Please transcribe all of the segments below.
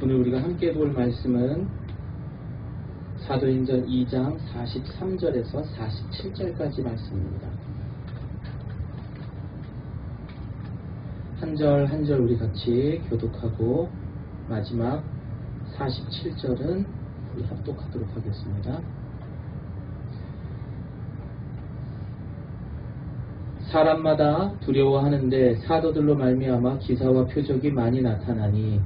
오늘 우리가 함께 볼 말씀은 사도행전 2장 43절에서 47절까지 말씀입니다. 한 절 한 절 우리 같이 교독하고 마지막 47절은 우리 합독하도록 하겠습니다. 사람마다 두려워하는데 사도들로 말미암아 기사와 표적이 많이 나타나니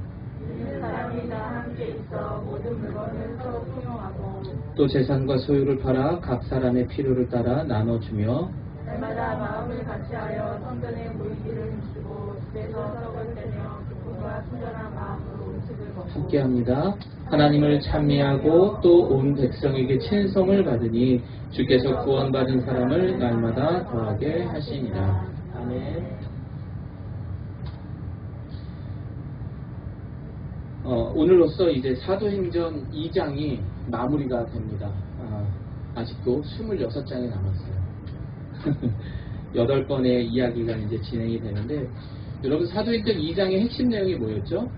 믿는 사람이 다 함께 있어 모든 물건을 서로 통용하고 또 재산과 소유를 팔아 각 사람의 필요를 따라 나눠주며 날마다 마음을 같이하여 성전에 모이기를 힘쓰고 집에서 떡을 떼며 기쁨과 순전한 마음으로 음식을 먹고 함께합니다. 하나님을 찬미하고 또 온 백성에게 친송을 받으니 주께서 구원받은 사람을 날마다 더하게 하시니라. 아멘. 오늘로써 이제 사도행전 2장이 마무리가 됩니다. 아직도 26장이 남았어요. 8번의 이야기가 이제 진행이 되는데, 여러분 사도행전 2장의 핵심 내용이 뭐였죠?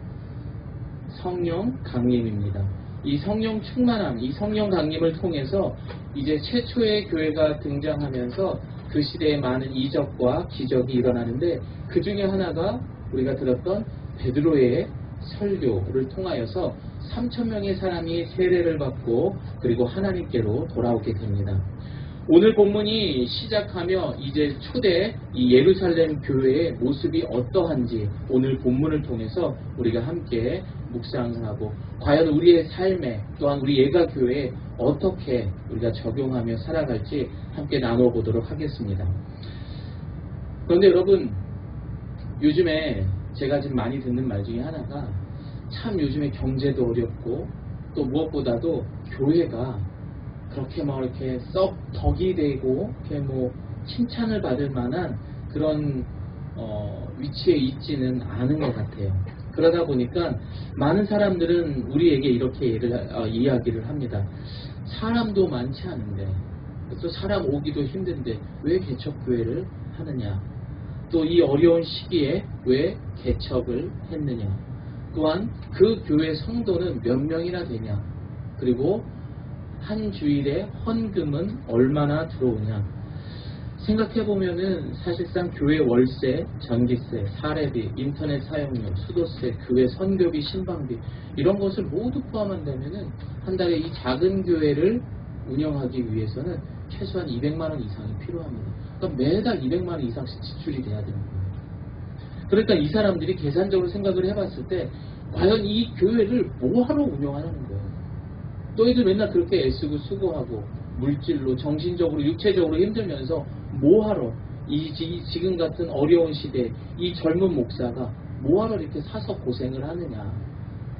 성령 강림입니다. 이 성령 충만함, 이 성령 강림을 통해서 이제 최초의 교회가 등장하면서 그 시대에 많은 이적과 기적이 일어나는데, 그 중에 하나가 우리가 들었던 베드로의 설교를 통하여서 3,000명의 사람이 세례를 받고 그리고 하나님께로 돌아오게 됩니다. 오늘 본문이 시작하며 이제 초대 이 예루살렘 교회의 모습이 어떠한지 오늘 본문을 통해서 우리가 함께 묵상하고 과연 우리의 삶에 또한 우리 예가 교회에 어떻게 우리가 적용하며 살아갈지 함께 나눠보도록 하겠습니다. 그런데 여러분, 요즘에 제가 지금 많이 듣는 말 중에 하나가 참 요즘에 경제도 어렵고 또 무엇보다도 교회가 그렇게 뭐 이렇게 썩 덕이 되고 이렇게 뭐 칭찬을 받을 만한 그런 위치에 있지는 않은 것 같아요. 그러다 보니까 많은 사람들은 우리에게 이렇게 이야기를 합니다. 사람도 많지 않은데 또 사람 오기도 힘든데 왜 개척교회를 하느냐, 또 이 어려운 시기에 왜 개척을 했느냐, 또한 그 교회 성도는 몇 명이나 되냐, 그리고 한 주일에 헌금은 얼마나 들어오냐. 생각해보면은 사실상 교회 월세, 전기세, 사례비, 인터넷 사용료, 수도세, 교회 선교비, 신방비 이런 것을 모두 포함한다면은 한 달에 이 작은 교회를 운영하기 위해서는 최소한 200만 원 이상이 필요합니다. 그러니까 매달 200만 원 이상씩 지출이 돼야 되는 거예요. 그러니까 이 사람들이 계산적으로 생각을 해봤을 때 과연 이 교회를 뭐하러 운영하는 거예요? 너희들 맨날 그렇게 애쓰고 수고하고 물질로 정신적으로 육체적으로 힘들면서 뭐하러 이 지금 같은 어려운 시대에 이 젊은 목사가 뭐하러 이렇게 사서 고생을 하느냐,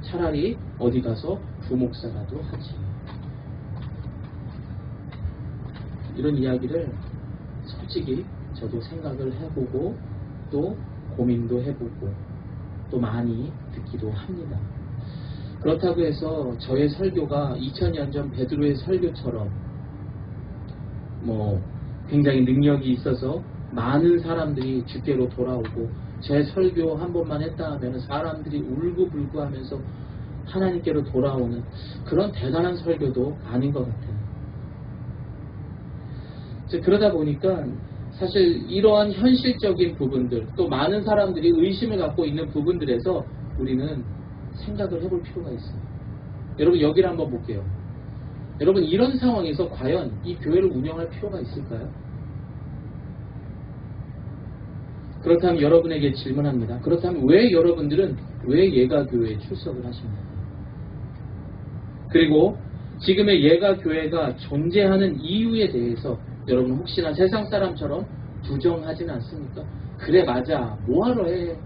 차라리 어디 가서 부목사라도 하지. 이런 이야기를 솔직히 저도 생각을 해보고 또 고민도 해보고 또 많이 듣기도 합니다. 그렇다고 해서 저의 설교가 2000년 전 베드로의 설교처럼 뭐 굉장히 능력이 있어서 많은 사람들이 주께로 돌아오고 제 설교 한 번만 했다 하면 사람들이 울고불고 하면서 하나님께로 돌아오는 그런 대단한 설교도 아닌 것 같아요. 그러다 보니까 사실 이러한 현실적인 부분들, 또 많은 사람들이 의심을 갖고 있는 부분들에서 우리는 생각을 해볼 필요가 있어요. 여러분, 여기를 한번 볼게요. 여러분, 이런 상황에서 과연 이 교회를 운영할 필요가 있을까요? 그렇다면 여러분에게 질문합니다. 그렇다면 왜 여러분들은 왜 예가 교회에 출석을 하십니까? 그리고 지금의 예가 교회가 존재하는 이유에 대해서 여러분 혹시나 세상 사람처럼 부정하진 않습니까? 그래, 맞아, 뭐하러 해?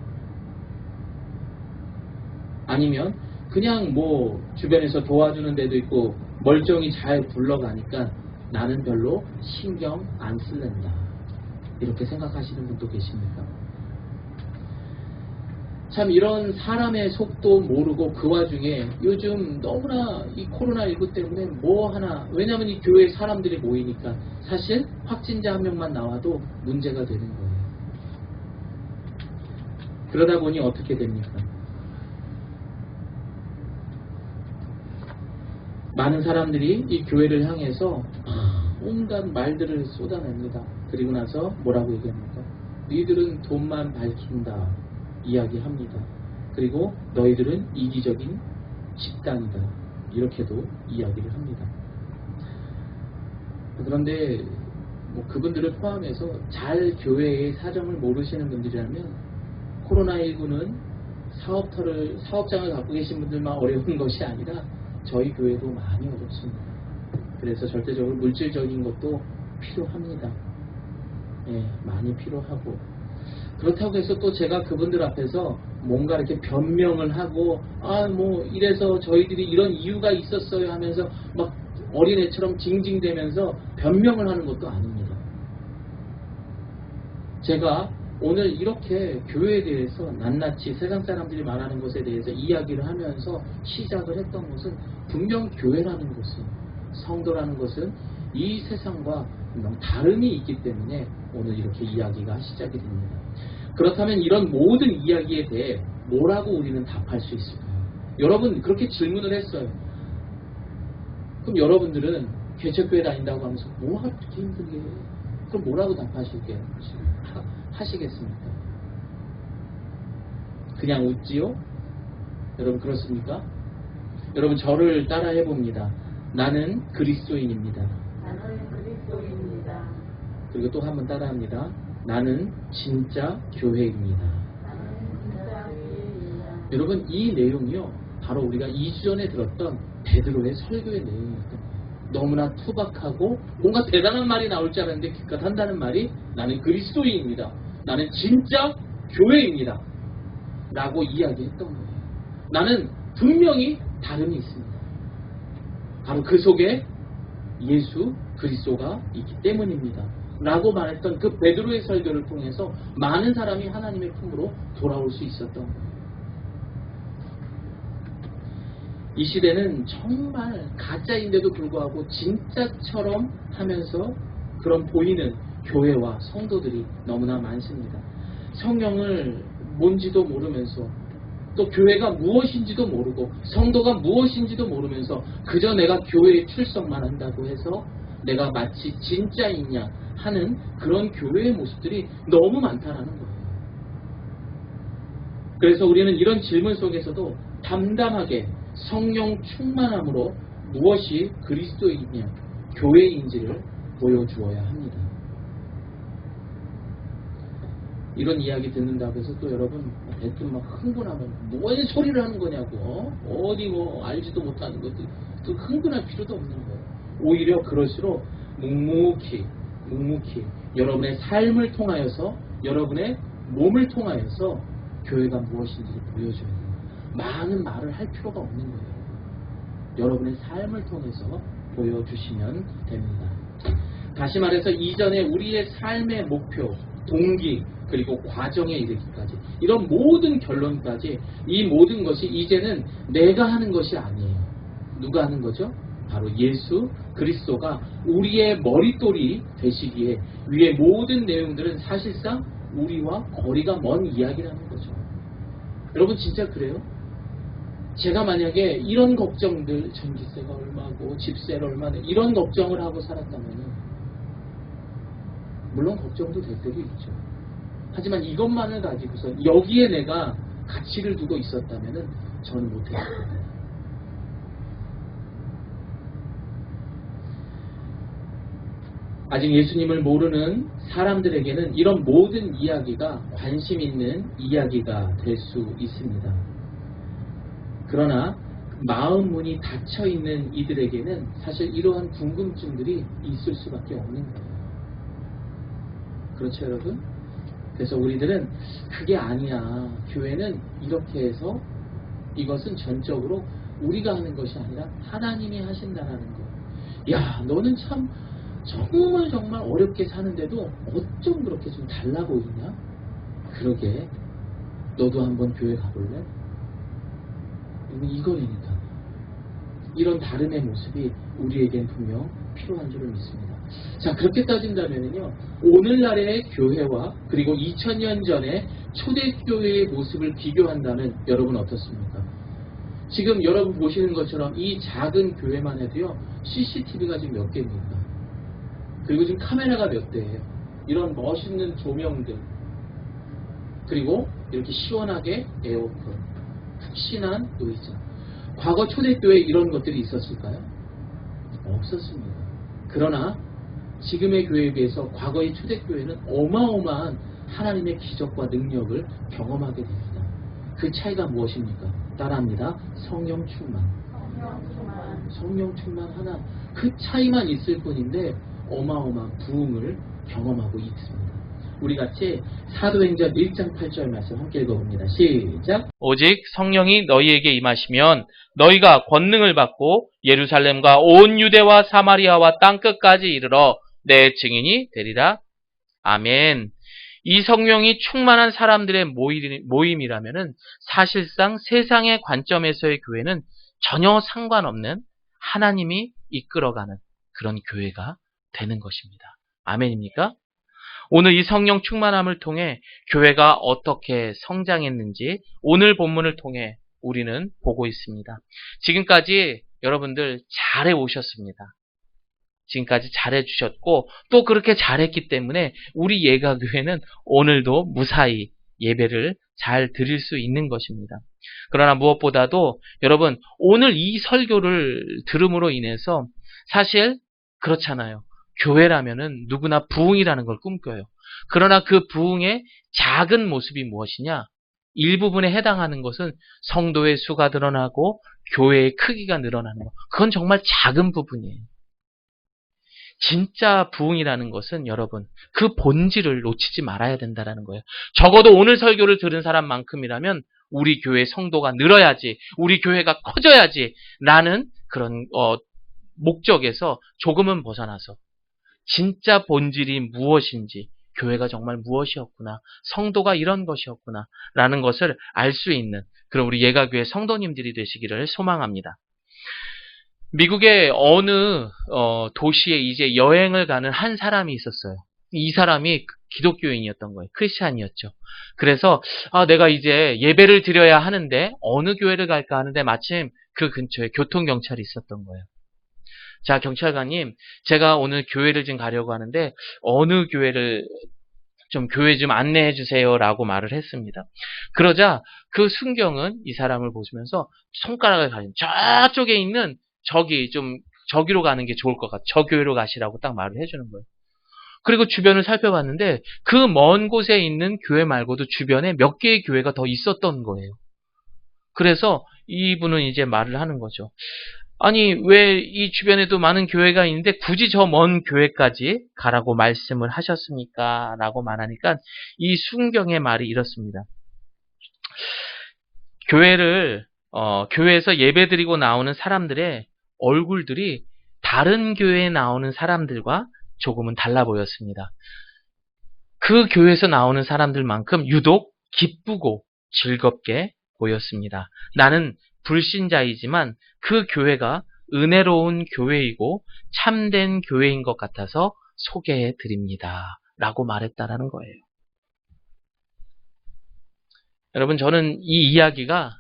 아니면 그냥 뭐 주변에서 도와주는 데도 있고 멀쩡히 잘 굴러가니까 나는 별로 신경 안 쓸랜다, 이렇게 생각하시는 분도 계십니까? 참 이런 사람의 속도 모르고 그 와중에 요즘 너무나 이 코로나19 때문에 뭐 하나, 왜냐하면 이 교회에 사람들이 모이니까 사실 확진자 한 명만 나와도 문제가 되는 거예요. 그러다 보니 어떻게 됩니까? 많은 사람들이 이 교회를 향해서 온갖 말들을 쏟아냅니다. 그리고 나서 뭐라고 얘기합니까? 너희들은 돈만 밝힌다 이야기합니다. 그리고 너희들은 이기적인 집단이다 이렇게도 이야기를 합니다. 그런데 뭐 그분들을 포함해서 잘 교회의 사정을 모르시는 분들이라면 코로나19는 사업장을 갖고 계신 분들만 어려운 것이 아니라 저희 교회도 많이 어렵습니다. 그래서 절대적으로 물질적인 것도 필요합니다. 예, 많이 필요하고 그렇다고 해서 또 제가 그분들 앞에서 뭔가 이렇게 변명을 하고 뭐 이래서 저희들이 이런 이유가 있었어요 하면서 막 어린애처럼 징징대면서 변명을 하는 것도 아닙니다. 제가 오늘 이렇게 교회에 대해서 낱낱이 세상 사람들이 말하는 것에 대해서 이야기를 하면서 시작을 했던 것은 분명 교회라는 것은, 성도라는 것은 이 세상과 분명 다름이 있기 때문에 오늘 이렇게 이야기가 시작이 됩니다. 그렇다면 이런 모든 이야기에 대해 뭐라고 우리는 답할 수 있을까요? 여러분 그렇게 질문을 했어요. 그럼 여러분들은 개척교회 다닌다고 하면서 뭐가 그렇게 힘들게 해? 그럼 뭐라고 하시겠습니까? 그냥 웃지요? 여러분 그렇습니까? 여러분 저를 따라 해봅니다. 나는 그리스도인입니다. 나는 그리스도인입니다. 그리고 또 한 번 따라합니다. 나는 진짜 교회입니다. 나는 진짜 교회입니다. 여러분 이 내용이요 바로 우리가 2주 전에 들었던 베드로의 설교의 내용이었던 거예요. 너무나 투박하고 뭔가 대단한 말이 나올 줄 알았는데 기껏 한다는 말이 나는 그리스도인입니다. 나는 진짜 교회입니다. 라고 이야기했던 거예요. 나는 분명히 다름이 있습니다. 바로 그 속에 예수 그리스도가 있기 때문입니다. 라고 말했던 그 베드로의 설교를 통해서 많은 사람이 하나님의 품으로 돌아올 수 있었던 거예요. 이 시대는 정말 가짜인데도 불구하고 진짜처럼 하면서 그런 보이는 교회와 성도들이 너무나 많습니다. 성령을 뭔지도 모르면서 또 교회가 무엇인지도 모르고 성도가 무엇인지도 모르면서 그저 내가 교회에 출석만 한다고 해서 내가 마치 진짜이냐 하는 그런 교회의 모습들이 너무 많다라는 거예요. 그래서 우리는 이런 질문 속에서도 담담하게 성령 충만함으로 무엇이 그리스도이냐 교회인지를 보여주어야 합니다. 이런 이야기 듣는다고 해서 또 여러분 대뜸 막 흥분하면 뭔 소리를 하는 거냐고 어디 뭐 알지도 못하는 것들 또 흥분할 필요도 없는 거예요. 오히려 그럴수록 묵묵히 여러분의 삶을 통하여서 여러분의 몸을 통하여서 교회가 무엇인지를 보여줘야 돼요. 많은 말을 할 필요가 없는 거예요. 여러분의 삶을 통해서 보여주시면 됩니다. 다시 말해서 이전에 우리의 삶의 목표, 동기, 그리고 과정에 이르기까지 이런 모든 결론까지 이 모든 것이 이제는 내가 하는 것이 아니에요. 누가 하는 거죠? 바로 예수 그리스도가 우리의 머릿돌이 되시기에 위의 모든 내용들은 사실상 우리와 거리가 먼 이야기라는 거죠. 여러분 진짜 그래요? 제가 만약에 이런 걱정들, 전기세가 얼마고 집세가 얼마나 이런 걱정을 하고 살았다면 물론 걱정도 될 때도 있죠. 하지만 이것만을 가지고서 여기에 내가 가치를 두고 있었다면 저는 못했을 거예요. 아직 예수님을 모르는 사람들에게는 이런 모든 이야기가 관심 있는 이야기가 될 수 있습니다. 그러나 마음 문이 닫혀 있는 이들에게는 사실 이러한 궁금증들이 있을 수밖에 없는 거예요. 그렇죠, 여러분? 그래서 우리들은 그게 아니야. 교회는 이렇게 해서 이것은 전적으로 우리가 하는 것이 아니라 하나님이 하신다라는 거. 야, 너는 참 정말 어렵게 사는데도 어쩜 그렇게 좀 달라 보이냐? 그러게. 너도 한번 교회 가볼래? 이거니까. 이런 다름의 모습이 우리에겐 분명 필요한 줄을 믿습니다. 자, 그렇게 따진다면요, 오늘날의 교회와 그리고 2000년 전의 초대교회의 모습을 비교한다면 여러분 어떻습니까? 지금 여러분 보시는 것처럼 이 작은 교회만 해도요, CCTV가 지금 몇 개입니까? 그리고 지금 카메라가 몇 대예요. 이런 멋있는 조명들, 그리고 이렇게 시원하게 에어컨, 푹신한 의자. 과거 초대교회에 이런 것들이 있었을까요? 없었습니다. 그러나 지금의 교회에 비해서 과거의 초대교회는 어마어마한 하나님의 기적과 능력을 경험하게 됩니다. 그 차이가 무엇입니까? 따라합니다. 성령 충만. 성령 충만 하나. 그 차이만 있을 뿐인데 어마어마한 부흥을 경험하고 있습니다. 우리 같이 사도행전 1장 8절 말씀 함께 읽어봅니다. 시작. 오직 성령이 너희에게 임하시면 너희가 권능을 받고 예루살렘과 온 유대와 사마리아와 땅끝까지 이르러 내 증인이 되리라. 아멘. 이 성령이 충만한 사람들의 모임이라면은 사실상 세상의 관점에서의 교회는 전혀 상관없는 하나님이 이끌어가는 그런 교회가 되는 것입니다. 아멘입니까? 오늘 이 성령 충만함을 통해 교회가 어떻게 성장했는지 오늘 본문을 통해 우리는 보고 있습니다. 지금까지 여러분들 잘해 오셨습니다. 지금까지 잘해 주셨고 또 그렇게 잘했기 때문에 우리 예가교회는 오늘도 무사히 예배를 잘 드릴 수 있는 것입니다. 그러나 무엇보다도 여러분 오늘 이 설교를 들음으로 인해서 사실 그렇잖아요. 교회라면은 누구나 부흥이라는 걸 꿈꿔요. 그러나 그 부흥의 작은 모습이 무엇이냐? 일부분에 해당하는 것은 성도의 수가 늘어나고 교회의 크기가 늘어나는 것. 그건 정말 작은 부분이에요. 진짜 부흥이라는 것은 여러분 그 본질을 놓치지 말아야 된다는 거예요. 적어도 오늘 설교를 들은 사람만큼이라면 우리 교회 성도가 늘어야지, 우리 교회가 커져야지 라는 그런 목적에서 조금은 벗어나서 진짜 본질이 무엇인지, 교회가 정말 무엇이었구나, 성도가 이런 것이었구나 라는 것을 알 수 있는 그런 우리 예가교회 성도님들이 되시기를 소망합니다. 미국의 어느 도시에 이제 여행을 가는 한 사람이 있었어요. 이 사람이 기독교인이었던 거예요. 크리스찬이었죠. 그래서 내가 이제 예배를 드려야 하는데 어느 교회를 갈까 하는데 마침 그 근처에 교통경찰이 있었던 거예요. 자, 경찰관님, 제가 오늘 교회를 좀 가려고 하는데 어느 교회를 교회 좀 안내해 주세요 라고 말을 했습니다. 그러자 그 순경은 이 사람을 보시면서 손가락을 가진 저쪽에 있는 저기로 가는 게 좋을 것 같아. 저 교회로 가시라고 딱 말을 해주는 거예요. 그리고 주변을 살펴봤는데 그 먼 곳에 있는 교회 말고도 주변에 몇 개의 교회가 더 있었던 거예요. 그래서 이분은 이제 말을 하는 거죠. 아니, 왜 이 주변에도 많은 교회가 있는데 굳이 저 먼 교회까지 가라고 말씀을 하셨습니까? 라고 말하니까 이 순경의 말이 이렇습니다. 교회에서 예배드리고 나오는 사람들의 얼굴들이 다른 교회에 나오는 사람들과 조금은 달라 보였습니다. 그 교회에서 나오는 사람들만큼 유독 기쁘고 즐겁게 보였습니다. 나는 불신자이지만 그 교회가 은혜로운 교회이고 참된 교회인 것 같아서 소개해 드립니다. 라고 말했다라는 거예요. 여러분, 저는 이 이야기가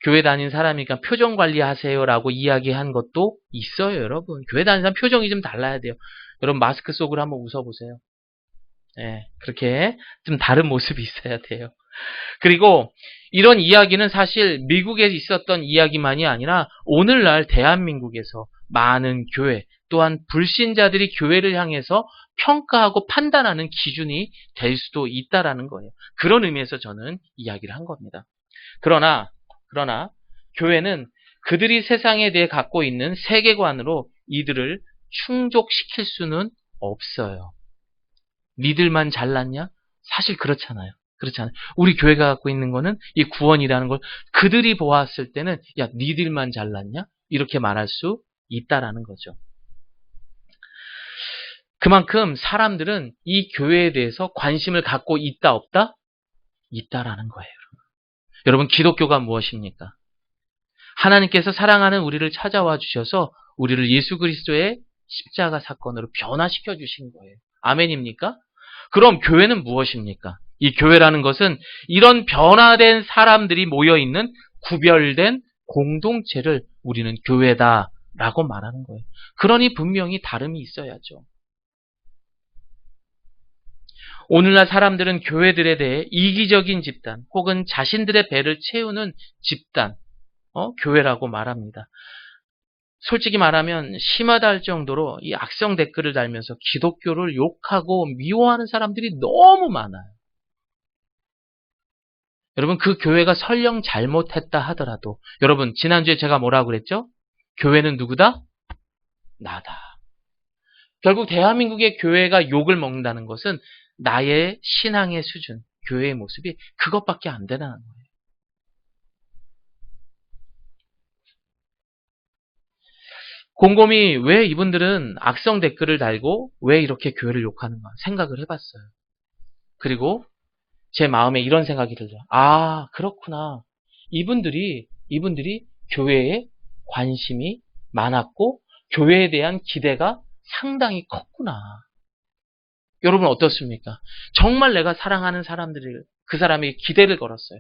교회 다닌 사람이니까 표정 관리하세요 라고 이야기한 것도 있어요, 여러분. 교회 다니는 사람 표정이 좀 달라야 돼요. 여러분, 마스크 속으로 한번 웃어보세요. 네, 그렇게 좀 다른 모습이 있어야 돼요. 그리고 이런 이야기는 사실 미국에 있었던 이야기만이 아니라 오늘날 대한민국에서 많은 교회, 또한 불신자들이 교회를 향해서 평가하고 판단하는 기준이 될 수도 있다라는 거예요. 그런 의미에서 저는 이야기를 한 겁니다. 그러나 교회는 그들이 세상에 대해 갖고 있는 세계관으로 이들을 충족시킬 수는 없어요. 니들만 잘났냐? 사실 그렇잖아요. 우리 교회가 갖고 있는 거는 이 구원이라는 걸 그들이 보았을 때는 야, 니들만 잘났냐? 이렇게 말할 수 있다라는 거죠. 그만큼 사람들은 이 교회에 대해서 관심을 갖고 있다 없다? 있다라는 거예요. 여러분, 기독교가 무엇입니까? 하나님께서 사랑하는 우리를 찾아와 주셔서 우리를 예수 그리스도의 십자가 사건으로 변화시켜 주신 거예요. 아멘입니까? 그럼 교회는 무엇입니까? 이 교회라는 것은 이런 변화된 사람들이 모여있는 구별된 공동체를 우리는 교회다라고 말하는 거예요. 그러니 분명히 다름이 있어야죠. 오늘날 사람들은 교회들에 대해 이기적인 집단 혹은 자신들의 배를 채우는 집단, 교회라고 말합니다. 솔직히 말하면 심하다 할 정도로 이 악성 댓글을 달면서 기독교를 욕하고 미워하는 사람들이 너무 많아요. 여러분, 그 교회가 설령 잘못했다 하더라도, 여러분, 지난주에 제가 뭐라고 그랬죠? 교회는 누구다? 나다. 결국 대한민국의 교회가 욕을 먹는다는 것은 나의 신앙의 수준, 교회의 모습이 그것밖에 안 되는 거예요. 곰곰이 왜 이분들은 악성 댓글을 달고 왜 이렇게 교회를 욕하는가 생각을 해봤어요. 그리고 제 마음에 이런 생각이 들죠. 아, 그렇구나. 이분들이 교회에 관심이 많았고 교회에 대한 기대가 상당히 컸구나. 여러분 어떻습니까? 정말 내가 사랑하는 사람들을 그 사람에게 기대를 걸었어요.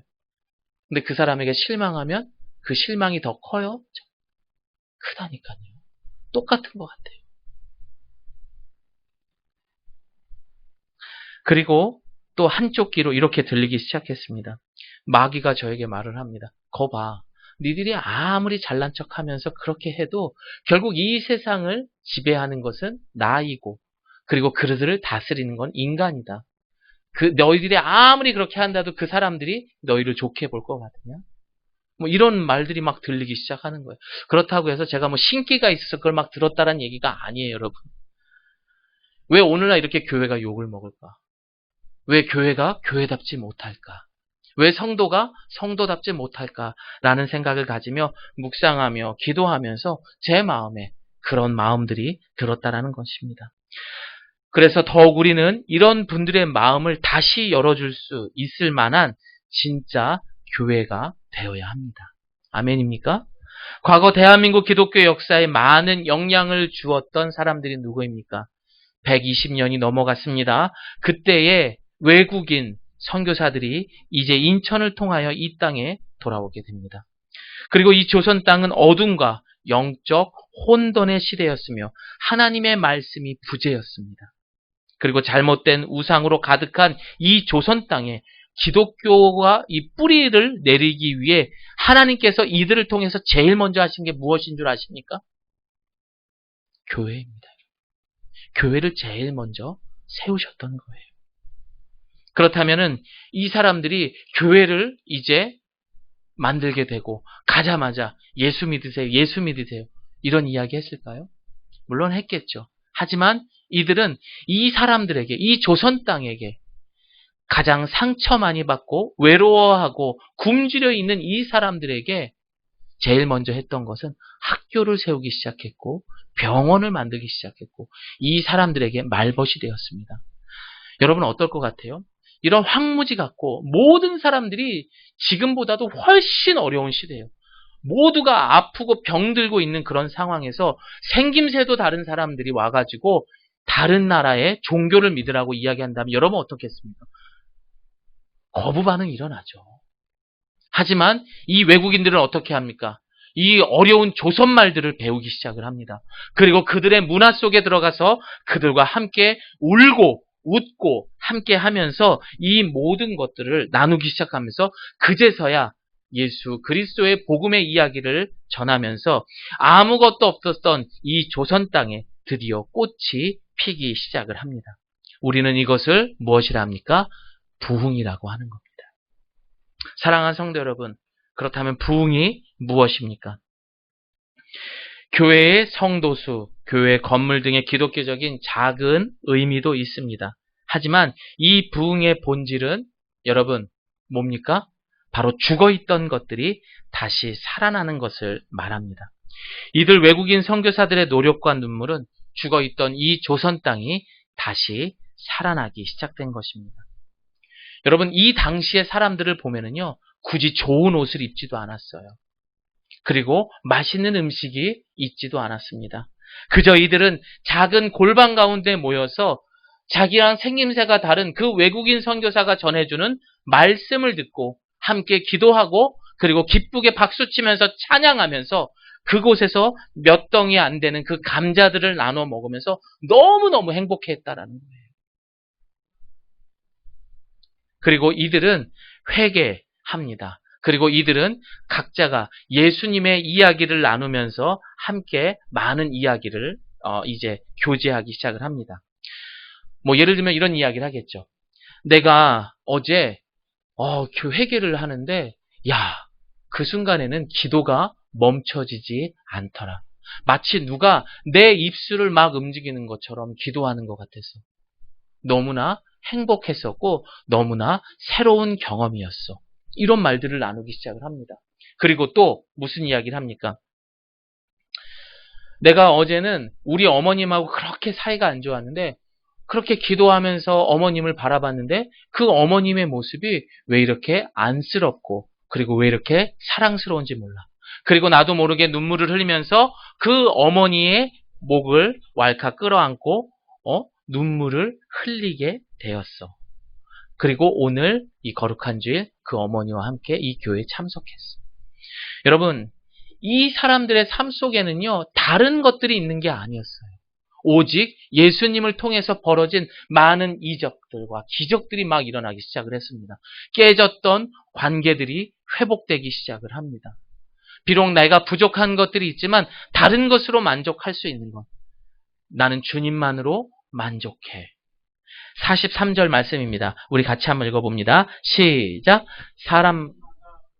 근데 그 사람에게 실망하면 그 실망이 더 커요? 크다니까요. 똑같은 것 같아요. 그리고 또 한쪽 귀로 이렇게 들리기 시작했습니다. 마귀가 저에게 말을 합니다. 거 봐. 니들이 아무리 잘난 척하면서 그렇게 해도 결국 이 세상을 지배하는 것은 나이고 그리고 그들을 다스리는 건 인간이다. 너희들이 아무리 그렇게 한다도 그 사람들이 너희를 좋게 볼 것 같으냐? 뭐 이런 말들이 막 들리기 시작하는 거예요. 그렇다고 해서 제가 뭐 신기가 있어서 그걸 막 들었다는 얘기가 아니에요, 여러분. 왜 오늘날 이렇게 교회가 욕을 먹을까? 왜 교회가 교회답지 못할까? 왜 성도가 성도답지 못할까라는 생각을 가지며 묵상하며 기도하면서 제 마음에 그런 마음들이 들었다라는 것입니다. 그래서 더욱 우리는 이런 분들의 마음을 다시 열어줄 수 있을 만한 진짜 교회가 되어야 합니다. 아멘입니까? 과거 대한민국 기독교 역사에 많은 영향을 주었던 사람들이 누구입니까? 120년이 넘어갔습니다. 그때의 외국인 선교사들이 이제 인천을 통하여 이 땅에 돌아오게 됩니다. 그리고 이 조선 땅은 어둠과 영적 혼돈의 시대였으며 하나님의 말씀이 부재였습니다. 그리고 잘못된 우상으로 가득한 이 조선 땅에 기독교가 이 뿌리를 내리기 위해 하나님께서 이들을 통해서 제일 먼저 하신 게 무엇인 줄 아십니까? 교회입니다. 교회를 제일 먼저 세우셨던 거예요. 그렇다면은 이 사람들이 교회를 이제 만들게 되고 가자마자 예수 믿으세요. 예수 믿으세요. 이런 이야기 했을까요? 물론 했겠죠. 하지만 이들은 이 사람들에게, 이 조선 땅에게 가장 상처 많이 받고 외로워하고 굶주려 있는 이 사람들에게 제일 먼저 했던 것은 학교를 세우기 시작했고 병원을 만들기 시작했고 이 사람들에게 말벗이 되었습니다. 여러분 어떨 것 같아요? 이런 황무지 같고 모든 사람들이 지금보다도 훨씬 어려운 시대예요. 모두가 아프고 병들고 있는 그런 상황에서 생김새도 다른 사람들이 와가지고 다른 나라의 종교를 믿으라고 이야기한다면 여러분 어떻겠습니까? 거부 반응이 일어나죠. 하지만 이 외국인들은 어떻게 합니까? 이 어려운 조선 말들을 배우기 시작을 합니다. 그리고 그들의 문화 속에 들어가서 그들과 함께 울고 웃고 함께 하면서 이 모든 것들을 나누기 시작하면서 그제서야 예수 그리스도의 복음의 이야기를 전하면서 아무것도 없었던 이 조선 땅에 드디어 꽃이 피기 시작을 합니다. 우리는 이것을 무엇이라 합니까? 부흥이라고 하는 겁니다. 사랑하는 성도 여러분, 그렇다면 부흥이 무엇입니까? 교회의 성도수, 교회 건물 등의 기독교적인 작은 의미도 있습니다. 하지만 이 부흥의 본질은 여러분 뭡니까? 바로 죽어있던 것들이 다시 살아나는 것을 말합니다. 이들 외국인 선교사들의 노력과 눈물은 죽어있던 이 조선 땅이 다시 살아나기 시작된 것입니다. 여러분 이 당시의 사람들을 보면은요 굳이 좋은 옷을 입지도 않았어요. 그리고 맛있는 음식이 있지도 않았습니다. 그저 이들은 작은 골방 가운데 모여서 자기랑 생김새가 다른 그 외국인 선교사가 전해주는 말씀을 듣고 함께 기도하고 그리고 기쁘게 박수치면서 찬양하면서 그곳에서 몇 덩이 안 되는 그 감자들을 나눠 먹으면서 너무너무 행복해했다라는 거예요. 그리고 이들은 회개합니다. 그리고 이들은 각자가 예수님의 이야기를 나누면서 함께 많은 이야기를 이제 교제하기 시작을 합니다. 뭐 예를 들면 이런 이야기를 하겠죠. 내가 어제 회개를 하는데 그 순간에는 기도가 멈춰지지 않더라. 마치 누가 내 입술을 막 움직이는 것처럼 기도하는 것 같아서 너무나 행복했었고 너무나 새로운 경험이었어. 이런 말들을 나누기 시작을 합니다. 그리고 또 무슨 이야기를 합니까? 내가 어제는 우리 어머님하고 그렇게 사이가 안 좋았는데 그렇게 기도하면서 어머님을 바라봤는데 그 어머님의 모습이 왜 이렇게 안쓰럽고 그리고 왜 이렇게 사랑스러운지 몰라. 그리고 나도 모르게 눈물을 흘리면서 그 어머니의 목을 왈칵 끌어안고 눈물을 흘리게 되었어. 그리고 오늘 이 거룩한 주일 그 어머니와 함께 이 교회에 참석했어. 여러분, 이 사람들의 삶 속에는요, 다른 것들이 있는 게 아니었어요. 오직 예수님을 통해서 벌어진 많은 이적들과 기적들이 막 일어나기 시작을 했습니다. 깨졌던 관계들이 회복되기 시작을 합니다. 비록 내가 부족한 것들이 있지만 다른 것으로 만족할 수 있는 것. 나는 주님만으로 만족해. 43절 말씀입니다. 우리 같이 한번 읽어봅니다. 시작. 사람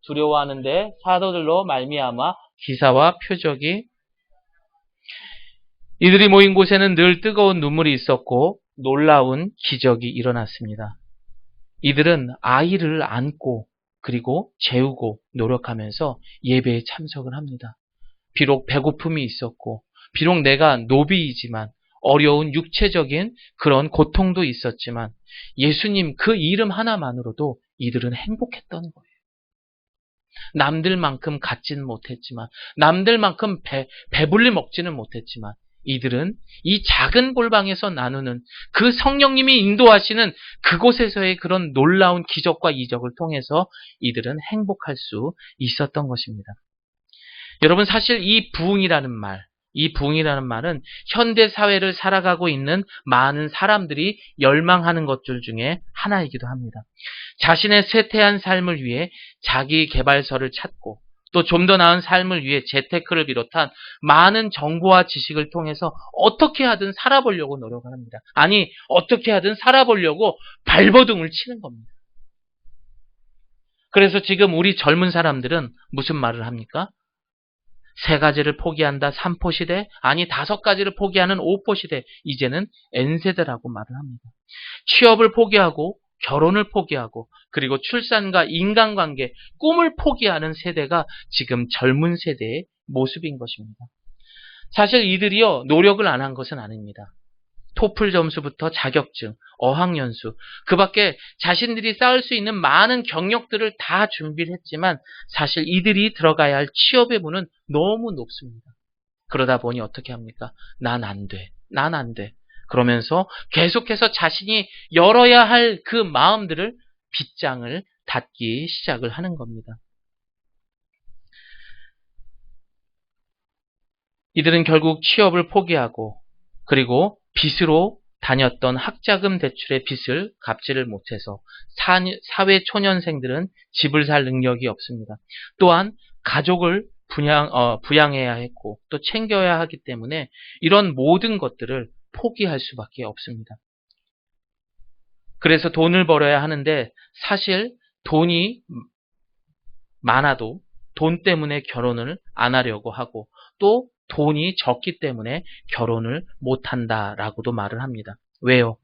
두려워하는데 사도들로 말미암아 기사와 표적이 이들이 모인 곳에는 늘 뜨거운 눈물이 있었고 놀라운 기적이 일어났습니다. 이들은 아이를 안고 그리고 재우고 노력하면서 예배에 참석을 합니다. 비록 배고픔이 있었고 비록 내가 노비이지만 어려운 육체적인 그런 고통도 있었지만 예수님 그 이름 하나만으로도 이들은 행복했던 거예요. 남들만큼 갖지는 못했지만 남들만큼 배불리 먹지는 못했지만 이들은 이 작은 골방에서 나누는 그 성령님이 인도하시는 그곳에서의 그런 놀라운 기적과 이적을 통해서 이들은 행복할 수 있었던 것입니다. 여러분 사실 이 부흥이라는 말은 현대 사회를 살아가고 있는 많은 사람들이 열망하는 것들 중에 하나이기도 합니다. 자신의 쇠퇴한 삶을 위해 자기 개발서를 찾고 또 좀 더 나은 삶을 위해 재테크를 비롯한 많은 정보와 지식을 통해서 어떻게 하든 살아보려고 노력을 합니다. 아니, 어떻게 하든 살아보려고 발버둥을 치는 겁니다. 그래서 지금 우리 젊은 사람들은 무슨 말을 합니까? 3가지를 포기한다 3포시대, 아니 5가지를 포기하는 5포시대, 이제는 N세대라고 말을 합니다. 취업을 포기하고 결혼을 포기하고 그리고 출산과 인간관계, 꿈을 포기하는 세대가 지금 젊은 세대의 모습인 것입니다. 사실 이들이요, 노력을 안 한 것은 아닙니다. 토플 점수부터 자격증, 어학연수, 그 밖에 자신들이 쌓을 수 있는 많은 경력들을 다 준비를 했지만 사실 이들이 들어가야 할 취업의 문은 너무 높습니다. 그러다 보니 어떻게 합니까? 난 안 돼. 그러면서 계속해서 자신이 열어야 할 그 마음들을 빗장을 닫기 시작을 하는 겁니다. 이들은 결국 취업을 포기하고 그리고 빚으로 다녔던 학자금 대출의 빚을 갚지를 못해서 사회 초년생들은 집을 살 능력이 없습니다. 또한 가족을 부양해야 했고 또 챙겨야 하기 때문에 이런 모든 것들을 포기할 수밖에 없습니다. 그래서 돈을 벌어야 하는데 사실 돈이 많아도 돈 때문에 결혼을 안 하려고 하고 또 돈이 적기 때문에 결혼을 못한다라고도 말을 합니다. 왜요?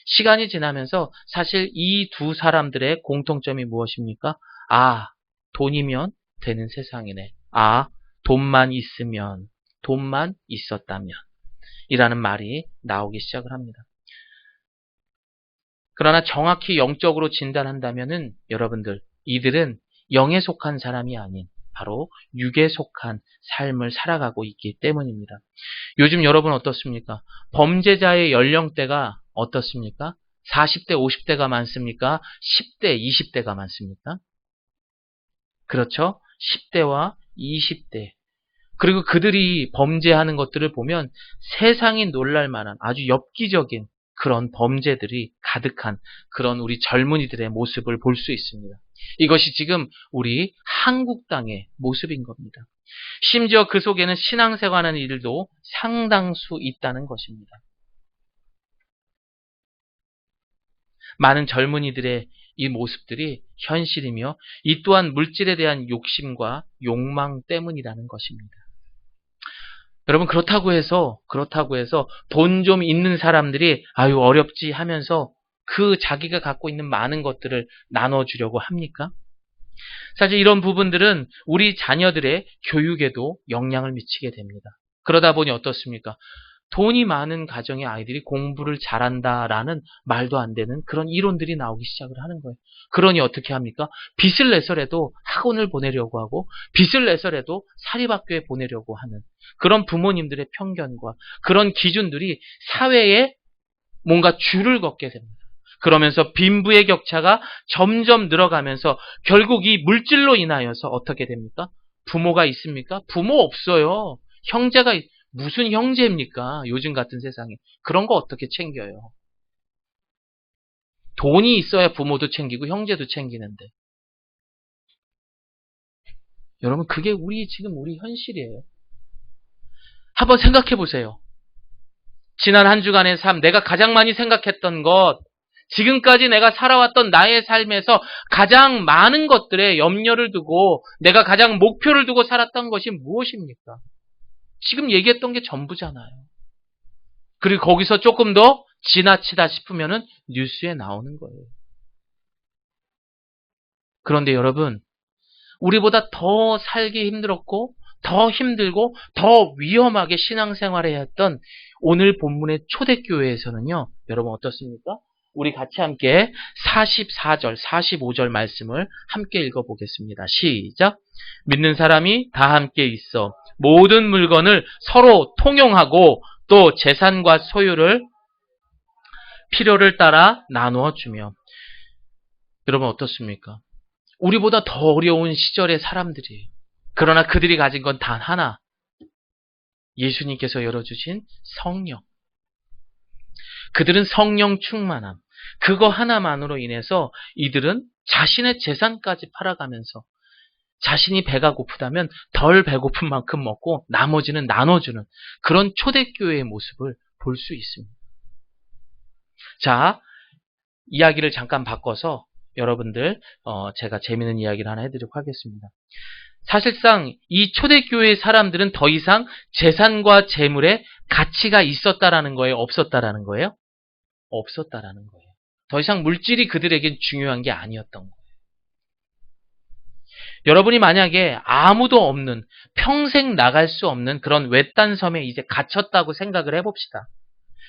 시간이 지나면서 사실 이 두 사람들의 공통점이 무엇입니까? 돈이면 되는 세상이네. 돈만 있으면, 돈만 있었다면 이라는 말이 나오기 시작을 합니다. 그러나 정확히 영적으로 진단한다면은 여러분들, 이들은 영에 속한 사람이 아닌 바로 육에 속한 삶을 살아가고 있기 때문입니다. 요즘 여러분 어떻습니까? 범죄자의 연령대가 어떻습니까? 40대, 50대가 많습니까? 10대, 20대가 많습니까? 그렇죠? 10대와 20대. 그리고 그들이 범죄하는 것들을 보면 세상이 놀랄 만한 아주 엽기적인 그런 범죄들이 가득한 그런 우리 젊은이들의 모습을 볼 수 있습니다. 이것이 지금 우리 한국 땅의 모습인 겁니다. 심지어 그 속에는 신앙생활하는 이들도 상당수 있다는 것입니다. 많은 젊은이들의 이 모습들이 현실이며 이 또한 물질에 대한 욕심과 욕망 때문이라는 것입니다. 여러분 그렇다고 해서 돈 좀 있는 사람들이 아유 어렵지 하면서 그 자기가 갖고 있는 많은 것들을 나눠주려고 합니까? 사실 이런 부분들은 우리 자녀들의 교육에도 영향을 미치게 됩니다. 그러다 보니 어떻습니까? 돈이 많은 가정의 아이들이 공부를 잘한다라는 말도 안 되는 그런 이론들이 나오기 시작을 하는 거예요. 그러니 어떻게 합니까? 빚을 내서라도 학원을 보내려고 하고 빚을 내서라도 사립학교에 보내려고 하는 그런 부모님들의 편견과 그런 기준들이 사회에 뭔가 줄을 걷게 됩니다. 그러면서 빈부의 격차가 점점 늘어가면서 결국 이 물질로 인하여서 어떻게 됩니까? 부모가 있습니까? 부모 없어요. 형제가 무슨 형제입니까? 요즘 같은 세상에. 그런 거 어떻게 챙겨요? 돈이 있어야 부모도 챙기고 형제도 챙기는데. 여러분 그게 지금 우리 현실이에요. 한번 생각해 보세요. 지난 한 주간의 삶, 내가 가장 많이 생각했던 것, 지금까지 내가 살아왔던 나의 삶에서 가장 많은 것들에 염려를 두고 내가 가장 목표를 두고 살았던 것이 무엇입니까? 지금 얘기했던 게 전부잖아요. 그리고 거기서 조금 더 지나치다 싶으면은 뉴스에 나오는 거예요. 그런데 여러분, 우리보다 더 살기 힘들었고, 더 힘들고, 더 위험하게 신앙생활을 했던 오늘 본문의 초대교회에서는요, 여러분 어떻습니까? 우리 같이 함께 44절, 45절 말씀을 함께 읽어보겠습니다. 시작! 믿는 사람이 다 함께 있어 모든 물건을 서로 통용하고 또 재산과 소유를 필요를 따라 나누어 주며. 여러분 어떻습니까? 우리보다 더 어려운 시절의 사람들이에요. 그러나 그들이 가진 건 단 하나. 예수님께서 열어주신 성령. 그들은 성령 충만함. 그거 하나만으로 인해서 이들은 자신의 재산까지 팔아가면서 자신이 배가 고프다면 덜 배고픈 만큼 먹고 나머지는 나눠주는 그런 초대교회의 모습을 볼 수 있습니다. 자, 이야기를 잠깐 바꿔서 여러분들 제가 재미있는 이야기를 하나 해드리도록 하겠습니다. 사실상 이 초대교회의 사람들은 더 이상 재산과 재물에 가치가 있었다라는 거예요? 없었다라는 거예요? 없었다라는 거예요. 더 이상 물질이 그들에겐 중요한 게 아니었던 거예요. 여러분이 만약에 아무도 없는 평생 나갈 수 없는 그런 외딴 섬에 이제 갇혔다고 생각을 해봅시다.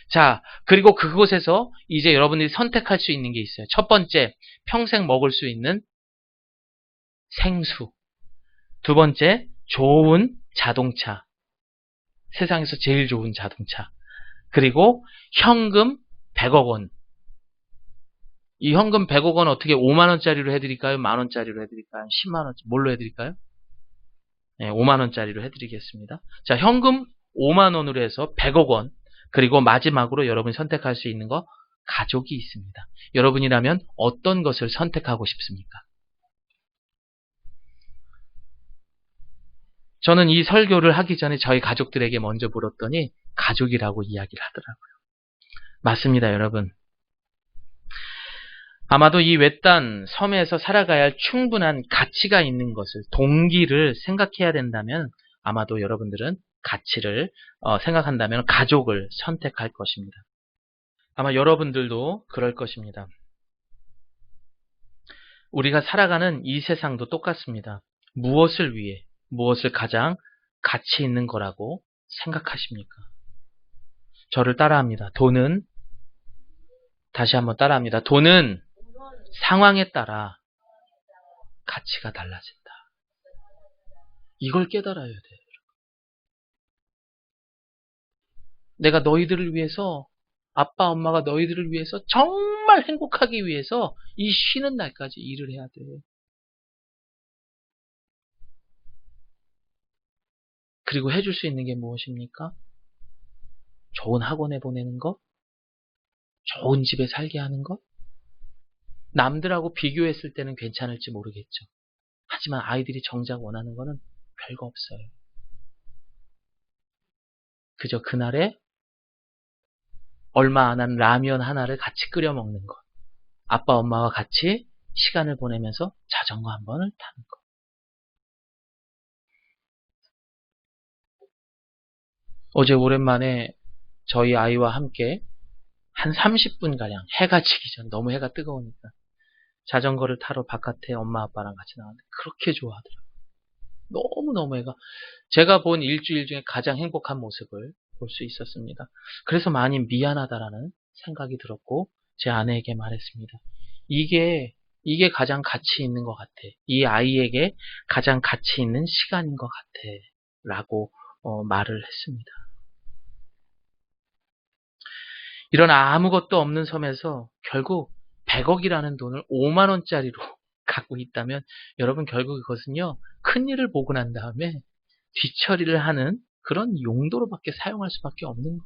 자, 그리고 그곳에서 이제 여러분들이 선택할 수 있는 게 있어요. 첫 번째, 평생 먹을 수 있는 생수. 두 번째, 좋은 자동차. 세상에서 제일 좋은 자동차. 그리고 현금 100억 원. 이 현금 100억 원 어떻게 5만 원짜리로 해드릴까요? 만 원짜리로 해드릴까요? 10만 원, 뭘로 해드릴까요? 네, 5만 원짜리로 해드리겠습니다. 자, 현금 5만 원으로 해서 100억 원. 그리고 마지막으로 여러분이 선택할 수 있는 거, 가족이 있습니다. 여러분이라면 어떤 것을 선택하고 싶습니까? 저는 이 설교를 하기 전에 저희 가족들에게 먼저 물었더니 가족이라고 이야기를 하더라고요. 맞습니다, 여러분. 아마도 이 외딴 섬에서 살아가야 할 충분한 가치가 있는 것을, 동기를 생각해야 된다면 아마도 여러분들은 가치를 생각한다면 가족을 선택할 것입니다. 아마 여러분들도 그럴 것입니다. 우리가 살아가는 이 세상도 똑같습니다. 무엇을 위해, 무엇을 가장 가치 있는 거라고 생각하십니까? 저를 따라합니다. 다시 한번 따라합니다. 돈은 상황에 따라 가치가 달라진다. 이걸 깨달아야 돼요. 내가 너희들을 위해서, 아빠, 엄마가 너희들을 위해서 정말 행복하기 위해서 이 쉬는 날까지 일을 해야 돼. 그리고 해줄 수 있는 게 무엇입니까? 좋은 학원에 보내는 것, 좋은 집에 살게 하는 것. 남들하고 비교했을 때는 괜찮을지 모르겠죠. 하지만 아이들이 정작 원하는 거는 별거 없어요. 그저 그날에 얼마 안 한 라면 하나를 같이 끓여 먹는 것. 아빠 엄마와 같이 시간을 보내면서 자전거 한 번을 타는 것. 어제 오랜만에 저희 아이와 함께 한 30분가량 해가 지기 전, 너무 해가 뜨거우니까 자전거를 타러 바깥에 엄마 아빠랑 같이 나왔는데 그렇게 좋아하더라고요. 너무너무 해가, 제가 본 일주일 중에 가장 행복한 모습을 볼 수 있었습니다. 그래서 많이 미안하다라는 생각이 들었고 제 아내에게 말했습니다. 이게 가장 가치 있는 것 같아. 이 아이에게 가장 가치 있는 시간인 것 같아. 라고 말을 했습니다. 이런 아무것도 없는 섬에서 결국 100억이라는 돈을 5만 원짜리로 갖고 있다면 여러분 결국 그것은요, 큰일을 보고 난 다음에 뒤처리를 하는 그런 용도로밖에 사용할 수밖에 없는 거예요.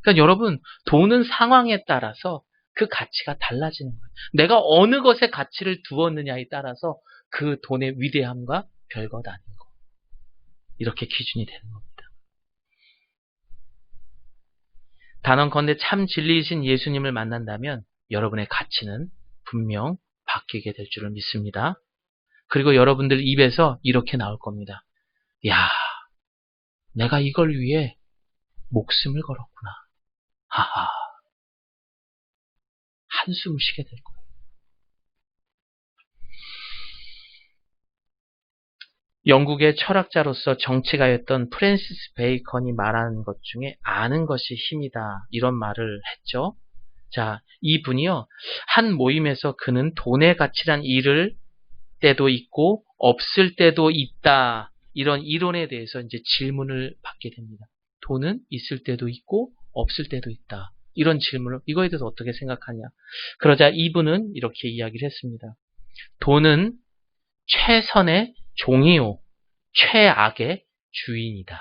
그러니까 여러분, 돈은 상황에 따라서 그 가치가 달라지는 거예요. 내가 어느 것에 가치를 두었느냐에 따라서 그 돈의 위대함과 별것 아닌 거. 이렇게 기준이 되는 겁니다. 단언컨대 참 진리이신 예수님을 만난다면 여러분의 가치는 분명 바뀌게 될 줄을 믿습니다. 그리고 여러분들 입에서 이렇게 나올 겁니다. 야, 내가 이걸 위해 목숨을 걸었구나. 하하. 한숨을 쉬게 될 거예요. 영국의 철학자로서 정치가였던 프랜시스 베이컨이 말하는 것 중에 아는 것이 힘이다, 이런 말을 했죠. 자, 이분이요, 한 모임에서 그는 돈의 가치란 일을 때도 있고 없을 때도 있다, 이런 이론에 대해서 이제 질문을 받게 됩니다. 돈은 있을 때도 있고 없을 때도 있다, 이런 질문을, 이거에 대해서 어떻게 생각하냐. 그러자 이분은 이렇게 이야기를 했습니다. 돈은 최선의 종이요, 최악의 주인이다.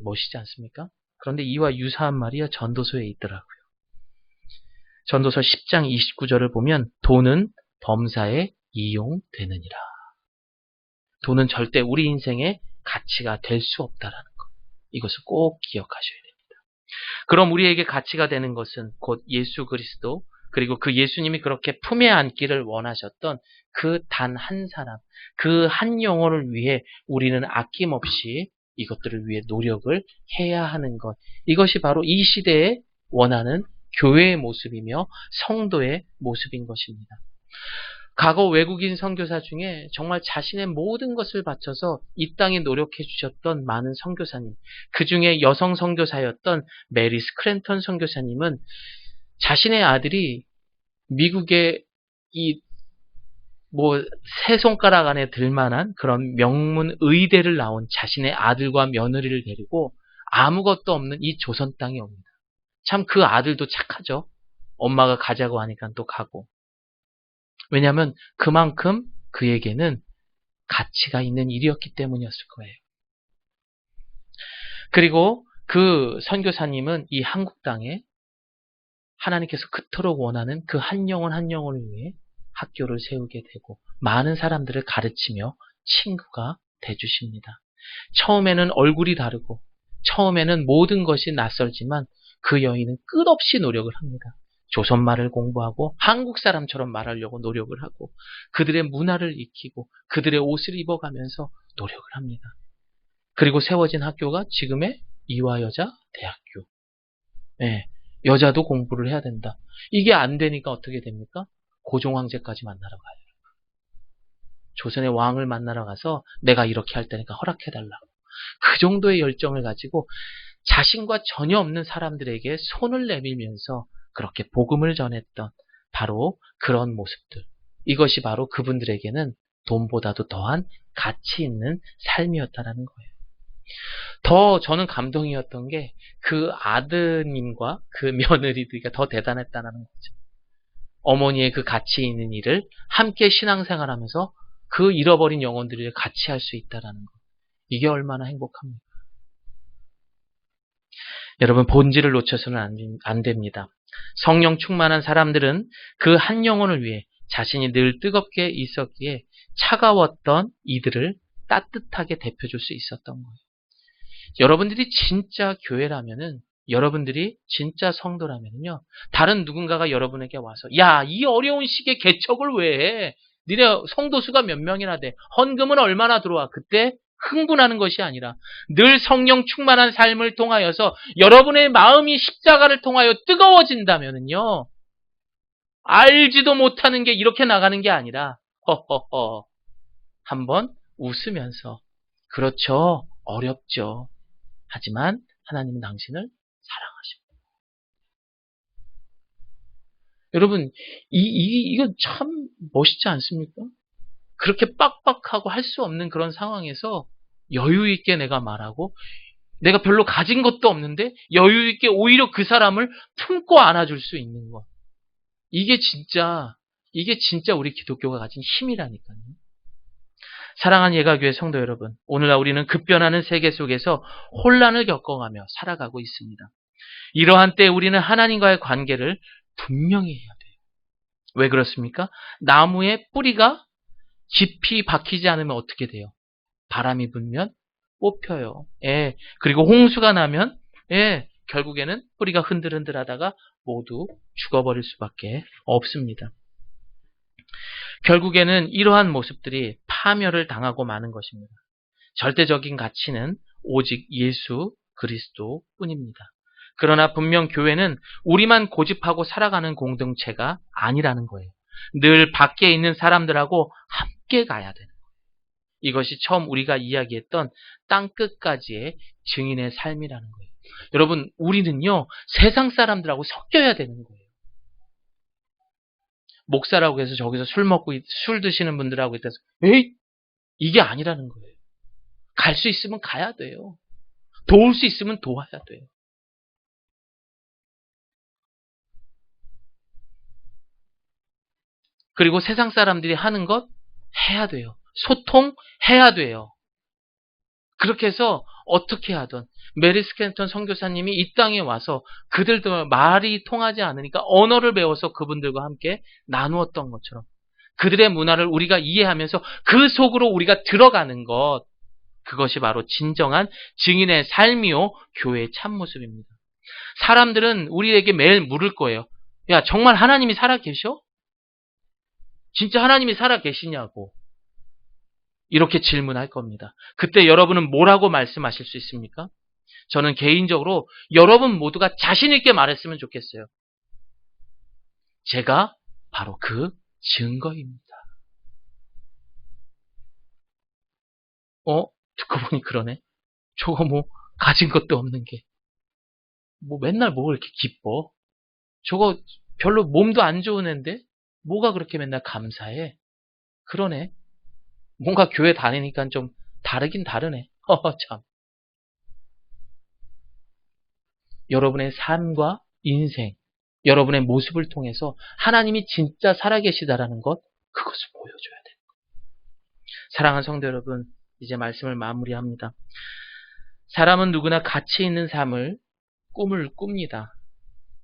멋있지 않습니까? 그런데 이와 유사한 말이 전도서에 있더라고요. 전도서 10장 29절을 보면 돈은 범사에 이용되느니라. 돈은 절대 우리 인생의 가치가 될 수 없다라는 것. 이것을 꼭 기억하셔야 됩니다. 그럼 우리에게 가치가 되는 것은 곧 예수 그리스도, 그리고 그 예수님이 그렇게 품에 안기를 원하셨던 그 단 한 사람, 그 한 영혼을 위해 우리는 아낌없이 이것들을 위해 노력을 해야 하는 것. 이것이 바로 이 시대에 원하는 교회의 모습이며 성도의 모습인 것입니다. 과거 외국인 선교사 중에 정말 자신의 모든 것을 바쳐서 이 땅에 노력해 주셨던 많은 선교사님, 그 중에 여성 선교사였던 메리 스크랜턴 선교사님은 자신의 아들이 미국의 세 손가락 안에 들만한 그런 명문 의대를 나온 자신의 아들과 며느리를 데리고 아무것도 없는 이 조선 땅에 옵니다. 참 그 아들도 착하죠. 엄마가 가자고 하니까 또 가고. 왜냐하면 그만큼 그에게는 가치가 있는 일이었기 때문이었을 거예요. 그리고 그 선교사님은 이 한국 땅에 하나님께서 그토록 원하는 그 한 영혼 한 영혼을 위해 학교를 세우게 되고 많은 사람들을 가르치며 친구가 돼주십니다. 처음에는 얼굴이 다르고 처음에는 모든 것이 낯설지만 그 여인은 끝없이 노력을 합니다. 조선말을 공부하고 한국 사람처럼 말하려고 노력을 하고 그들의 문화를 익히고 그들의 옷을 입어가면서 노력을 합니다. 그리고 세워진 학교가 지금의 이화여자대학교. 네, 여자도 공부를 해야 된다. 이게 안 되니까 어떻게 됩니까? 고종황제까지 만나러 가요. 조선의 왕을 만나러 가서 내가 이렇게 할 테니까 허락해달라고. 그 정도의 열정을 가지고 자신과 전혀 없는 사람들에게 손을 내밀면서 그렇게 복음을 전했던 바로 그런 모습들. 이것이 바로 그분들에게는 돈보다도 더한 가치 있는 삶이었다라는 거예요. 더 저는 감동이었던 게 그 아드님과 그 며느리가 더 대단했다는 거죠. 어머니의 그 가치 있는 일을 함께 신앙생활하면서 그 잃어버린 영혼들을 같이 할 수 있다라는 것. 이게 얼마나 행복합니까? 여러분, 본질을 놓쳐서는 안 됩니다. 성령 충만한 사람들은 그 한 영혼을 위해 자신이 늘 뜨겁게 있었기에 차가웠던 이들을 따뜻하게 데펴줄 수 있었던 거예요. 여러분들이 진짜 교회라면은, 여러분들이 진짜 성도라면요, 다른 누군가가 여러분에게 와서, 야, 이 어려운 시기에 개척을 왜 해? 니네 성도 수가 몇 명이나 돼? 헌금은 얼마나 들어와? 그때 흥분하는 것이 아니라 늘 성령 충만한 삶을 통하여서 여러분의 마음이 십자가를 통하여 뜨거워진다면요, 알지도 못하는 게 이렇게 나가는 게 아니라 허허허 한번 웃으면서, 그렇죠, 어렵죠, 하지만 하나님은 당신을 사랑하십니다. 여러분, 이거 참 멋있지 않습니까? 그렇게 빡빡하고 할 수 없는 그런 상황에서 여유 있게 내가 말하고, 내가 별로 가진 것도 없는데 여유 있게 오히려 그 사람을 품고 안아줄 수 있는 것. 이게 진짜 우리 기독교가 가진 힘이라니까요. 사랑하는 예가교회 성도 여러분, 오늘날 우리는 급변하는 세계 속에서 혼란을 겪어가며 살아가고 있습니다. 이러한 때 우리는 하나님과의 관계를 분명히 해야 돼요. 왜 그렇습니까? 나무의 뿌리가 깊이 박히지 않으면 어떻게 돼요? 바람이 불면 뽑혀요. 예. 그리고 홍수가 나면, 예, 결국에는 뿌리가 흔들흔들하다가 모두 죽어버릴 수밖에 없습니다. 결국에는 이러한 모습들이 파멸을 당하고 마는 것입니다. 절대적인 가치는 오직 예수 그리스도뿐입니다. 그러나 분명 교회는 우리만 고집하고 살아가는 공동체가 아니라는 거예요. 늘 밖에 있는 사람들하고 함께 가야 되는 거예요. 이것이 처음 우리가 이야기했던 땅끝까지의 증인의 삶이라는 거예요. 여러분, 우리는요, 세상 사람들하고 섞여야 되는 거예요. 목사라고 해서 저기서 술 드시는 분들하고 있다서, 에이, 이게 아니라는 거예요. 갈 수 있으면 가야 돼요. 도울 수 있으면 도와야 돼요. 그리고 세상 사람들이 하는 것 해야 돼요. 소통해야 돼요. 그렇게 해서 어떻게 하든, 메리 스캔턴 선교사님이 이 땅에 와서 그들도 말이 통하지 않으니까 언어를 배워서 그분들과 함께 나누었던 것처럼 그들의 문화를 우리가 이해하면서 그 속으로 우리가 들어가는 것, 그것이 바로 진정한 증인의 삶이요 교회의 참모습입니다. 사람들은 우리에게 매일 물을 거예요. 야, 정말 하나님이 살아계셔? 진짜 하나님이 살아계시냐고 이렇게 질문할 겁니다. 그때 여러분은 뭐라고 말씀하실 수 있습니까? 저는 개인적으로 여러분 모두가 자신 있게 말했으면 좋겠어요. 제가 바로 그 증거입니다. 듣고 보니 그러네. 저거 뭐 가진 것도 없는 게 뭐 맨날 뭐 이렇게 기뻐? 저거 별로 몸도 안 좋은 앤데 뭐가 그렇게 맨날 감사해? 그러네. 뭔가 교회 다니니까 좀 다르긴 다르네. 참. 여러분의 삶과 인생, 여러분의 모습을 통해서 하나님이 진짜 살아계시다라는 것, 그것을 보여줘야 돼요. 사랑하는 성도 여러분, 이제 말씀을 마무리합니다. 사람은 누구나 가치 있는 삶을 꿈을 꿉니다.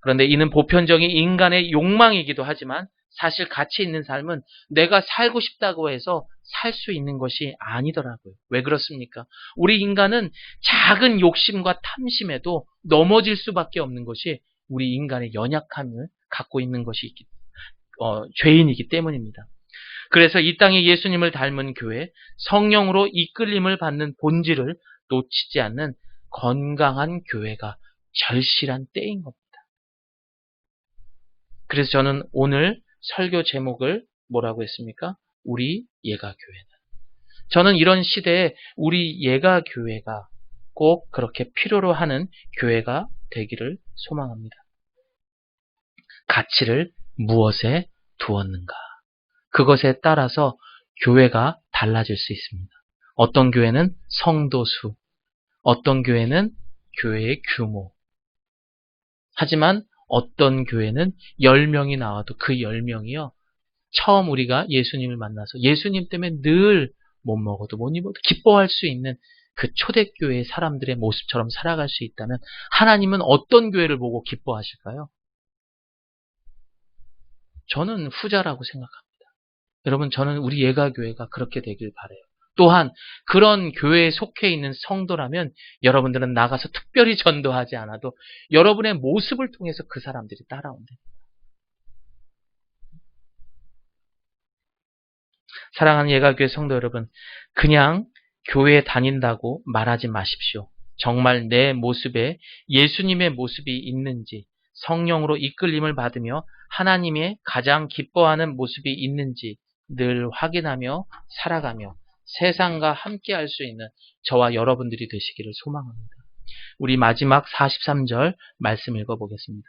그런데 이는 보편적인 인간의 욕망이기도 하지만 사실 가치 있는 삶은 내가 살고 싶다고 해서 살 수 있는 것이 아니더라고요. 왜 그렇습니까? 우리 인간은 작은 욕심과 탐심에도 넘어질 수밖에 없는 것이 우리 인간의 연약함을 갖고 있는 것이 죄인이기 때문입니다. 그래서 이 땅에 예수님을 닮은 교회, 성령으로 이끌림을 받는 본질을 놓치지 않는 건강한 교회가 절실한 때인 겁니다. 그래서 저는 오늘 설교 제목을 뭐라고 했습니까? 우리 예가교회는. 저는 이런 시대에 우리 예가교회가 꼭 그렇게 필요로 하는 교회가 되기를 소망합니다. 가치를 무엇에 두었는가? 그것에 따라서 교회가 달라질 수 있습니다. 어떤 교회는 성도 수, 어떤 교회는 교회의 규모. 하지만 어떤 교회는 10명이 나와도 그 10명이요, 처음 우리가 예수님을 만나서 예수님 때문에 늘 못 먹어도 못 입어도 기뻐할 수 있는 그 초대교회의 사람들의 모습처럼 살아갈 수 있다면 하나님은 어떤 교회를 보고 기뻐하실까요? 저는 후자라고 생각합니다. 여러분, 저는 우리 예가교회가 그렇게 되길 바라요. 또한 그런 교회에 속해 있는 성도라면 여러분들은 나가서 특별히 전도하지 않아도 여러분의 모습을 통해서 그 사람들이 따라온다. 사랑하는 예가교회 성도 여러분, 그냥 교회에 다닌다고 말하지 마십시오. 정말 내 모습에 예수님의 모습이 있는지, 성령으로 이끌림을 받으며 하나님의 가장 기뻐하는 모습이 있는지 늘 확인하며 살아가며 세상과 함께 할 수 있는 저와 여러분들이 되시기를 소망합니다. 우리 마지막 43절 말씀 읽어보겠습니다.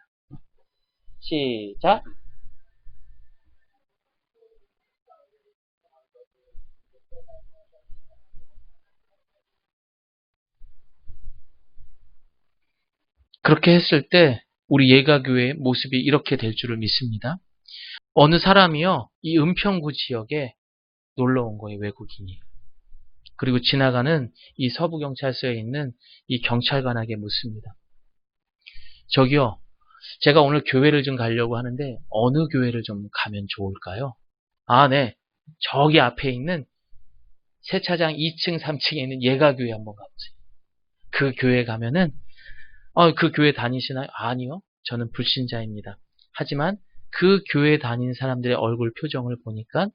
시작! 그렇게 했을 때 우리 예가교회의 모습이 이렇게 될 줄을 믿습니다. 어느 사람이요, 이 은평구 지역에 놀러 온 거예요, 외국인이. 그리고 지나가는 이 서부경찰서에 있는 이 경찰관에게 묻습니다. 저기요, 제가 오늘 교회를 좀 가려고 하는데 어느 교회를 좀 가면 좋을까요? 아, 네. 저기 앞에 있는 세차장 2층, 3층에 있는 예가교회 한번 가보세요. 그 교회 가면은 그 교회 다니시나요? 아니요. 저는 불신자입니다. 하지만 그 교회 다니는 사람들의 얼굴 표정을 보니까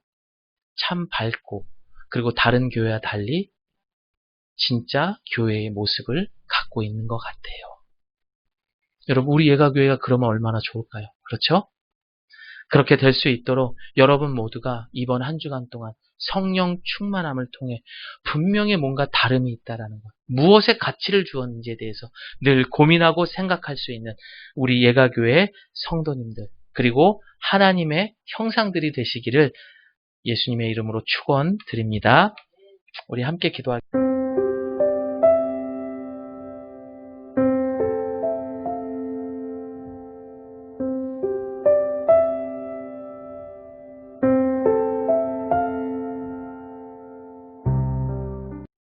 참 밝고 그리고 다른 교회와 달리 진짜 교회의 모습을 갖고 있는 것 같아요. 여러분, 우리 예가교회가 그러면 얼마나 좋을까요? 그렇죠? 그렇게 될 수 있도록 여러분 모두가 이번 한 주간 동안 성령 충만함을 통해 분명히 뭔가 다름이 있다라는 것, 무엇에 가치를 주었는지에 대해서 늘 고민하고 생각할 수 있는 우리 예가교회 성도님들, 그리고 하나님의 형상들이 되시기를 예수님의 이름으로 축원드립니다. 우리 함께 기도할게요.